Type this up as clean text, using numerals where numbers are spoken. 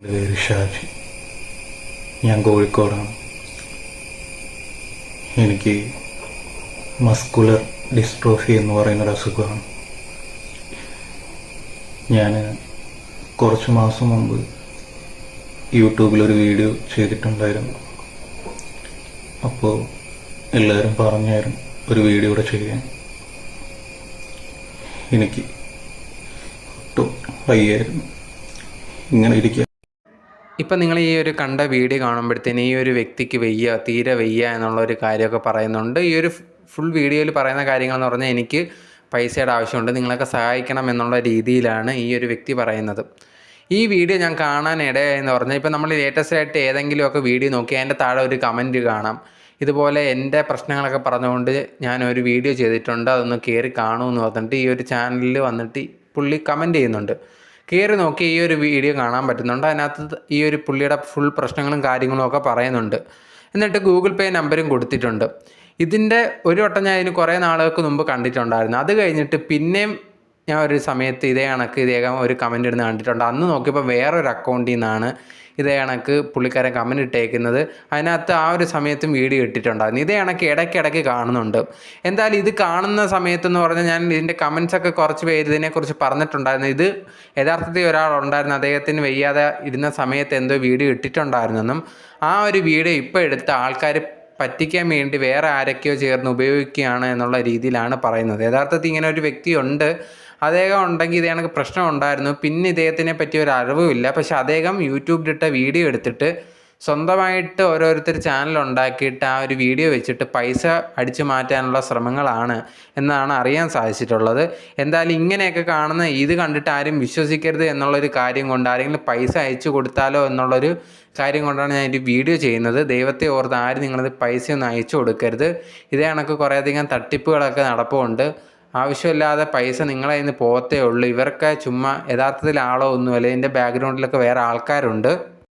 എൻ്റെ പേര് ഷാജി. ഞാൻ കോഴിക്കോടാണ്. എനിക്ക് മസ്കുലർ ഡിസ്ട്രോഫി എന്ന് പറയുന്നൊരു അസുഖമാണ്. ഞാൻ കുറച്ച് മാസം മുമ്പ് യൂട്യൂബിലൊരു വീഡിയോ ചെയ്തിട്ടുണ്ടായിരുന്നു. അപ്പോൾ എല്ലാവരും പറഞ്ഞായിരുന്നു ഒരു വീഡിയോ കൂടെ ചെയ്യാൻ. എനിക്ക് ഒട്ടും വയ്യായിരുന്നു ഇങ്ങനെ ഇരിക്കുക. ഇപ്പം നിങ്ങൾ ഈ ഒരു കണ്ട വീഡിയോ കാണുമ്പോഴത്തേന് ഈ ഒരു വ്യക്തിക്ക് വയ്യ, തീരെ വയ്യ എന്നുള്ളൊരു കാര്യമൊക്കെ പറയുന്നുണ്ട്. ഈ ഒരു ഫുൾ വീഡിയോയിൽ പറയുന്ന കാര്യങ്ങളെന്ന് പറഞ്ഞാൽ എനിക്ക് പൈസയുടെ ആവശ്യമുണ്ട്, നിങ്ങളൊക്കെ സഹായിക്കണം എന്നുള്ള രീതിയിലാണ് ഈ ഒരു വ്യക്തി പറയുന്നത്. ഈ വീഡിയോ ഞാൻ കാണാൻ ഇടയായെന്ന് പറഞ്ഞാൽ ഇപ്പം നമ്മൾ ലേറ്റസ്റ്റ് ആയിട്ട് ഏതെങ്കിലുമൊക്കെ വീഡിയോ നോക്കി അതിൻ്റെ താഴെ ഒരു കമൻറ്റ് കാണാം, ഇതുപോലെ എൻ്റെ പ്രശ്നങ്ങളൊക്കെ പറഞ്ഞുകൊണ്ട് ഞാനൊരു വീഡിയോ ചെയ്തിട്ടുണ്ട്, അതൊന്ന് കയറി കാണുമെന്ന് പറഞ്ഞിട്ട് ഈ ഒരു ചാനലിൽ വന്നിട്ട് പുള്ളി കമൻറ്റ് ചെയ്യുന്നുണ്ട്. കയറി നോക്കി ഈ ഒരു വീഡിയോ കാണാൻ പറ്റുന്നുണ്ട്. അതിനകത്ത് ഈ ഒരു പുള്ളിയുടെ ഫുൾ പ്രശ്നങ്ങളും കാര്യങ്ങളും ഒക്കെ പറയുന്നുണ്ട്. എന്നിട്ട് ഗൂഗിൾ പേ നമ്പരും കൊടുത്തിട്ടുണ്ട്. ഇതിൻ്റെ ഒരു വട്ടം ഞാൻ ഇതിന് കുറേ നാളുകൾക്ക് മുമ്പ് കണ്ടിട്ടുണ്ടായിരുന്നു. അത് കഴിഞ്ഞിട്ട് പിന്നെയും ഞാൻ ഒരു സമയത്ത് ഇതേ ഒരു കമൻ്റ് ഇടുന്ന കണ്ടിട്ടുണ്ട്. അന്ന് നോക്കിയപ്പോൾ വേറൊരു അക്കൗണ്ടിൽ നിന്നാണ് ഇതേ പുള്ളിക്കാരൻ കമൻ്റ് ഇട്ടേക്കുന്നത്. അതിനകത്ത് ആ ഒരു സമയത്തും വീഡിയോ ഇട്ടിട്ടുണ്ടായിരുന്നു. ഇതേ ഇടയ്ക്കിടയ്ക്ക് കാണുന്നുണ്ട്. എന്തായാലും ഇത് കാണുന്ന സമയത്തെന്ന് പറഞ്ഞാൽ ഞാൻ ഇതിൻ്റെ കമൻസൊക്കെ കുറച്ച് പേര് ഇതിനെക്കുറിച്ച് പറഞ്ഞിട്ടുണ്ടായിരുന്നു. ഇത് യഥാർത്ഥത്തിൽ ഒരാളുണ്ടായിരുന്നു, അദ്ദേഹത്തിന് വയ്യാതെ ഇരുന്ന സമയത്ത് എന്തോ വീഡിയോ ഇട്ടിട്ടുണ്ടായിരുന്നെന്നും ആ ഒരു വീഡിയോ ഇപ്പോൾ എടുത്ത ആൾക്കാർ പറ്റിക്കാൻ വേണ്ടി വേറെ ആരൊക്കെയോ ചേർന്ന് ഉപയോഗിക്കുകയാണ് എന്നുള്ള രീതിയിലാണ് പറയുന്നത്. യഥാർത്ഥത്തിൽ ഇങ്ങനെ ഒരു വ്യക്തിയുണ്ട്, അദ്ദേഹം ഉണ്ടെങ്കിൽ ഇതേ കണക്ക് പ്രശ്നം ഉണ്ടായിരുന്നു. പിന്നെ ഇദ്ദേഹത്തിനെ പറ്റി ഒരു അറിവുമില്ല. പക്ഷെ അദ്ദേഹം യൂട്യൂബിലിട്ട വീഡിയോ എടുത്തിട്ട് സ്വന്തമായിട്ട് ഓരോരുത്തർ ചാനൽ ഉണ്ടാക്കിയിട്ട് ആ ഒരു വീഡിയോ വെച്ചിട്ട് പൈസ അടിച്ചു മാറ്റാനുള്ള ശ്രമങ്ങളാണ് എന്നാണ് അറിയാൻ സാധിച്ചിട്ടുള്ളത്. എന്തായാലും ഇങ്ങനെയൊക്കെ കാണുന്ന ഇത് കണ്ടിട്ട് ആരും വിശ്വസിക്കരുത് എന്നുള്ളൊരു കാര്യം കൊണ്ട്, ആരെങ്കിലും പൈസ അയച്ചു കൊടുത്താലോ എന്നുള്ളൊരു കാര്യം കൊണ്ടാണ് ഞാൻ ഈ വീഡിയോ ചെയ്യുന്നത്. ദൈവത്തെ ഓർത്ത് ആരും നിങ്ങളത് പൈസയൊന്നും അയച്ചു കൊടുക്കരുത്. ഇതേ കണക്ക് കുറേയധികം തട്ടിപ്പുകളൊക്കെ നടപ്പുണ്ട്. ആവശ്യമില്ലാതെ പൈസ നിങ്ങളെ നിന്ന് പോകത്തേ ഉള്ളൂ. ഇവർക്ക് ചുമ്മാ യഥാർത്ഥത്തിൽ ആളോ ഒന്നുമല്ല, ഇതിൻ്റെ ബാക്ക്ഗ്രൗണ്ടിലൊക്കെ വേറെ ആൾക്കാരുണ്ട്.